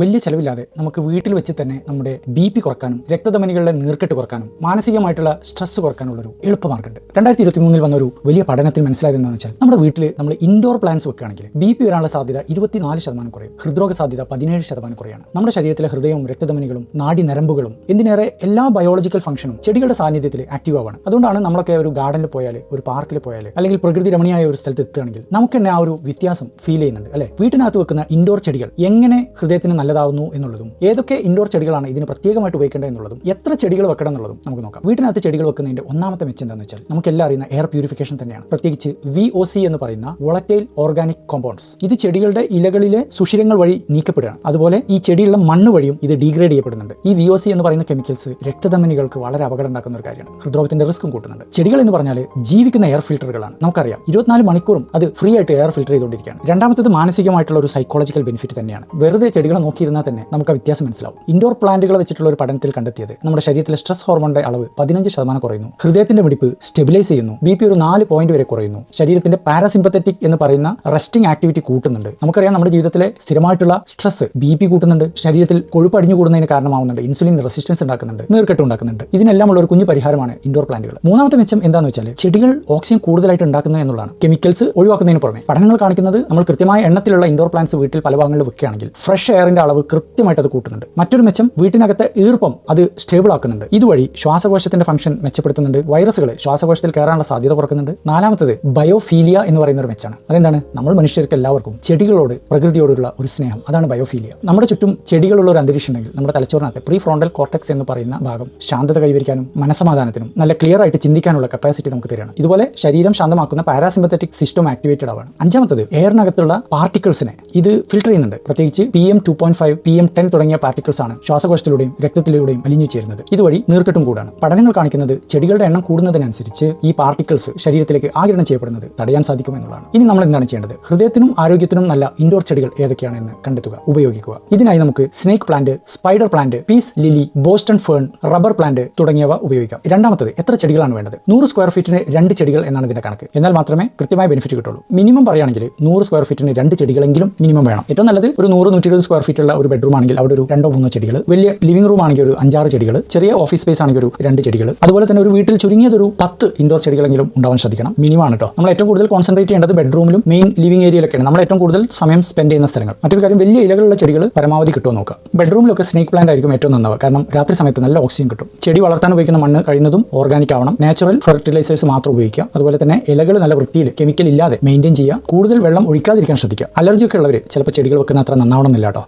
വലിയ ചെലവില്ലാതെ നമുക്ക് വീട്ടിൽ വെച്ച് തന്നെ നമ്മുടെ BP കുറക്കാനും രക്തധമനികളുടെ നീർക്കെട്ട് കുറക്കാനും മാനസികമായിട്ടുള്ള സ്ട്രെസ് കുറക്കാനുള്ളൊരു എളുപ്പമാർഗ്ഗമുണ്ട്. 2023 വന്ന ഒരു വലിയ പഠനത്തിൽ മനസ്സിലായത് എന്താണെന്ന് വെച്ചാൽ നമ്മുടെ വീട്ടിൽ നമ്മൾ ഇൻഡോർ പ്ലാന്റ്സ് വെക്കുകയാണെങ്കിൽ BP വരാനുള്ള സാധ്യത 24% കുറയും, ഹൃദ്രോഗ സാധ്യത 17% കുറയാണ്. നമ്മുടെ ശരീരത്തിലെ ഹൃദയവും രക്തധമനികളും നാഡി നരമ്പുകളും എന്തിനേറെ എല്ലാ ബയോളജിക്കൽ ഫംഗ്ഷനും ചെടികളുടെ സാന്നിധ്യത്തിൽ ആക്റ്റീവ് ആവാണ്. അതുകൊണ്ടാണ് നമ്മളൊക്കെ ഒരു ഗാർഡനിൽ പോയാൽ, ഒരു പാർക്കിൽ പോയാൽ, അല്ലെങ്കിൽ പ്രകൃതി രമണീയമായ ഒരു സ്ഥലത്ത് എത്തുകയാണെങ്കിൽ നമുക്ക് തന്നെ ആ ഒരു വ്യത്യാസം ഫീൽ ചെയ്യുന്നുണ്ട് അല്ലേ? വീട്ടിനകത്ത് വെക്കുന്ന ഇൻഡോർ ചെടികൾ എങ്ങനെ ഹൃദയത്തിന് നല്ലതാവുന്നു എന്നുള്ളതും, ഏതൊക്കെ ഇൻഡോർ ചെടികളാണ് ഇതിന് പ്രത്യേകമായിട്ട് ഉപയോഗിക്കേണ്ടത് എന്നുള്ളതും, എത്ര ചെടികൾ വെക്കണം എന്നുള്ളതും നമുക്ക് നോക്കാം. വീട്ടിനകത്ത് ചെടികൾ വെക്കുന്നതിന്റെ ഒന്നാമത്തെ മെച്ചം എന്താണെന്ന് വെച്ചാൽ നമുക്കെല്ലാം അറിയുന്ന എയർ പ്യൂരിഫിക്കേഷൻ തന്നെയാണ്. പ്രത്യേകിച്ച് VOC എന്ന് പറയുന്ന വോളറ്റൈൽ ഓർഗാനിക് കോമ്പൗണ്ട്സ്. ഇത് ചെടികളുടെ ഇലകളിലെ സുഷിരങ്ങൾ വഴി നീക്കപ്പെടുകയാണ്. അതുപോലെ ഈ ചെടിയുള്ള മണ്ണ് വഴിയും ഇത് ഡീഗ്രേഡ് ചെയ്യപ്പെടുന്നുണ്ട്. ഈ VOC എന്ന് പറയുന്ന കെമിക്കൽസ് രക്തധമനികൾക്ക് വളരെ അപകടം ഉണ്ടാക്കുന്ന ഒരു കാര്യമാണ്. ഹൃദ്രോഗത്തിന്റെ റിസ്ക്കും കൂട്ടുന്നുണ്ട്. ചെടികൾ എന്ന് പറഞ്ഞാൽ ജീവിക്കുന്ന എയർ ഫിൽറ്ററുകളാണ്. നമുക്കറിയാം 24 മണിക്കൂറും അത് ഫ്രീ ആയിട്ട് എയർ ഫിൽറ്റർ ചെയ്തുകൊണ്ടിരിക്കുകയാണ്. രണ്ടാമത്തേത് മാനസികമായിട്ടുള്ള ഒരു സൈക്കോളജിക്കൽ ബെനിഫിറ്റ് തന്നെയാണ്. വെറുതെ ചെടികളെ നോക്കിയിരുന്നാൽ തന്നെ നമുക്ക് ആ വ്യത്യാസം മനസ്സിലാവും. ഇൻഡോർ പ്ലാന്റുകൾ വെച്ചിട്ടുള്ള ഒരു പഠനത്തിൽ കണ്ടെത്തിയത് നമ്മുടെ ശരീരത്തിലെ സ്ട്രെസ് ഹോർമോണിന്റെ അളവ് 15% കുറയുന്നു, ഹൃദയത്തിന്റെ മിടിപ്പ് സ്റ്റെബിലൈസ് ചെയ്യുന്നു, BP ഒരു 4 പോയിന്റ് വരെ കുറയുന്നു, ശരീരത്തിന്റെ പാരാസിമ്പത്തറ്റിക് എന്ന് പറയുന്ന റെസ്റ്റിംഗ് ആക്ടിവിറ്റി കൂട്ടുന്നുണ്ട്. നമുക്കറിയാം നമ്മുടെ ജീവിതത്തിലെ സ്ഥിരമായിട്ടുള്ള സ്ട്രെസ് BP കൂട്ടുന്നുണ്ട്, ശരീരത്തിൽ കൊഴുപ്പ് അടിഞ്ഞു കൂടുന്നതിന് കാരണമാവുന്നുണ്ട്, ഇൻസുലിൻ റെസിസ്റ്റൻസ് ഉണ്ടാക്കുന്നുണ്ട്, നീർക്കെട്ട് ഉണ്ടാക്കുന്നുണ്ട്. ഇതിനെല്ലാം ഉള്ള ഒരു കുഞ്ഞു പരിഹാരമാണ് ഇൻഡോർ പ്ലാന്റുകൾ. മൂന്നാമത്തെ മെച്ചം എന്താണെന്ന് വെച്ചാൽ ചെടികൾ ഓക്സിജൻ കൂടുതലായിട്ട് ഉണ്ടാക്കുന്നത് എന്നുള്ളതാണ്. കെമിക്കൽസ് ഒഴിവാക്കുന്നതിന് പുറമെ പഠനങ്ങൾ കാണിക്കുന്നത് നമ്മൾ കൃത്യമായ എണ്ണത്തിലുള്ള ഇൻഡോർ പ്ലാന്റ്സ് വീട്ടിൽ പല ഭാഗങ്ങളിൽ വെക്കുകയാണെങ്കിൽ ഫ്രഷ് എയറിന്റെ അളവ് കൃത്യമായിട്ട് അത് കൂട്ടുന്നുണ്ട്. മറ്റൊരു മെച്ചം വീട്ടിനകത്തെ ഈർപ്പം അത് സ്റ്റേബിൾ ആക്കുന്നുണ്ട്. ഇതുവഴി ശ്വാസകോശത്തിന്റെ ഫംഗ്ഷൻ മെച്ചപ്പെടുത്തുന്നുണ്ട്, വൈറസുകൾ ശ്വാസകോശത്തിൽ കയറാനുള്ള സാധ്യത കുറക്കുന്നുണ്ട്. നാലാമത്തത് ബയോഫീലിയ എന്ന് പറയുന്ന ഒരു മെച്ചാണ്. അതെന്താണ്? നമ്മൾ മനുഷ്യർക്ക് എല്ലാവർക്കും ചെടികളോട്, പ്രകൃതിയോടുള്ള ഒരു സ്നേഹം, അതാണ് ബയോഫീലിയ. നമ്മുടെ ചുറ്റും ചെടികളുള്ള ഒരു അന്തരീക്ഷം ഉണ്ടെങ്കിൽ നമ്മുടെ തലച്ചോറിനകത്ത് പ്രീ ഫ്രോണ്ടൽ കോർട്ടെക്സ് എന്ന് പറയുന്ന ഭാഗം ശാന്തത കൈവരിക്കാനും മനസ്സമാധാനത്തിനും നല്ല ക്ലിയർ ആയിട്ട് ചിന്തിക്കാനുള്ള കപ്പാസിറ്റി നമുക്ക് തരികയാണ്. ഇതുപോലെ ശരീരം ശാന്തമാക്കുന്ന പാരാസിമ്പത്തറ്റിക് സിസ്റ്റം ആക്ടിവേറ്റഡ് ആവാണ്. അഞ്ചാമത്തത് എയറിനകത്തുള്ള പാർട്ടിക്കിൾസിനെ ഇത് ഫിൽട്ടർ ചെയ്യുന്നുണ്ട്. പ്രത്യേകിച്ച് PM2.5, PM10 തുടങ്ങിയ പാർട്ടിക്കിൾസ് ആണ് ശ്വാസകോശത്തിലൂടെയും രക്തത്തിലൂടെയും അലിഞ്ഞു ചേരുന്നത്. ഇതുവഴി നീർക്കെട്ടും കൂടാണ്. പഠനങ്ങൾ കാണിക്കുന്നത് ചെടികളുടെ എണ്ണം കൂടുന്നതിനനുസരിച്ച് ഈ പാർട്ടിക്കിൾസ് ശരീരത്തിലേക്ക് ആഗിരണം ചെയ്യപ്പെടുന്നത് തടയാൻ സാധിക്കും എന്നുള്ളതാണ്. ഇനി നമ്മൾ എന്താണ് ചെയ്യേണ്ടത്? ഹൃദയത്തിനും ആരോഗ്യത്തിനും നല്ല ഇൻഡോർ ചെടികൾ ഏതൊക്കെയാണ് എന്ന് കണ്ടെത്തുക, ഉപയോഗിക്കുക. ഇതിനായി നമുക്ക് snake plant, spider plant, peace lily, Boston fern, rubber plant തുടങ്ങിയവ ഉപയോഗിക്കാം. രണ്ടാമത്തത് എത്ര ചെടികളാണ് വേണ്ടത്? 100 സ്ക്വയർ ഫീറ്റിന് 2 ചെടികൾ എന്നാണ് ഇതിന്റെ കണക്ക്. എന്നാൽ മാത്രമേ കൃത്യമായ ബെനിഫിറ്റ് കിട്ടുള്ളൂ. മിനിമം പറയുകയാണെങ്കിൽ 100 സ്ക്വയർ ഫീറ്റിന് 2 ചെടികളെങ്കിലും മിനിമം വേണം. ഏറ്റവും നല്ലത് ഒരു 100-120 സ്ക്വയർ ഫീറ്റ് ഉള്ള ഒരു ബെഡ്റൂം ആണെങ്കിൽ അവിടെ ഒരു 2-3 ചെടികൾ, വലിയ ലിവിംഗ് റൂം ആണെങ്കിൽ ഒരു 5-6 ചെടികൾ, ചെറിയ ഓഫീസ് സ്പേസ് ആണെങ്കിൽ ഒരു 2 ചെടികൾ, അതുപോലെ തന്നെ ഒരു വീട്ടിൽ ചുരുങ്ങിയതൊരു 10 ഇൻഡോർ ചെടികളെങ്കിലും ഉണ്ടാവാൻ ശ്രദ്ധിക്കണം. മിനിമം ആണ് കേട്ടോ. നമ്മൾ ഏറ്റവും കൂടുതൽ കോൺസെൻട്രേറ്റ് ചെയ്യേണ്ടത് ബെഡ്റൂമിലും മെയിൻ ലിവിംഗ് ഏരിയയിലൊക്കെയാണ്. നമ്മൾ ഏറ്റവും കൂടുതൽ സമയം സ്പെൻഡ് ചെയ്യുന്ന സ്ഥലങ്ങൾ. മറ്റൊരു കാര്യം, വലിയ ഇലകളുള്ള ചെടികൾ പരമാവധി കിട്ടുമോ നോക്കുക. ബെഡ്റൂമിലൊക്കെ സ്നേക്ക് പ്ലാന്റ് ആയിരിക്കും ഏറ്റവും നന്നാവുക. കാരണം രാത്രി സമയത്ത് നല്ല ഓക്സിജൻ കിട്ടും. ചെടി വളർത്താൻ ഉപയോഗിക്കുന്ന മണ്ണ് കഴിയുന്നതും ഓർഗാനിക് ആവണം. നാച്ചുറൽ ഫെർട്ടിലൈസേഴ്സ് മാത്രം ഉപയോഗിക്കുക. അതുപോലെ തന്നെ ഇലകൾ നല്ല വൃത്തിയിൽ കെമിക്കൽ ഇല്ലാതെ മെയിൻറ്റെയിൻ ചെയ്യുക. കൂടുതൽ വെള്ളം ഒഴിക്കാതിരിക്കാൻ ശ്രദ്ധിക്കുക. അലർജി ഒക്കെ ഉള്ളവർ ചിലപ്പോൾ ചെടികൾ വെക്കുന്ന അത്ര നന്നാവണമെന്നില്ല കേട്ടോ.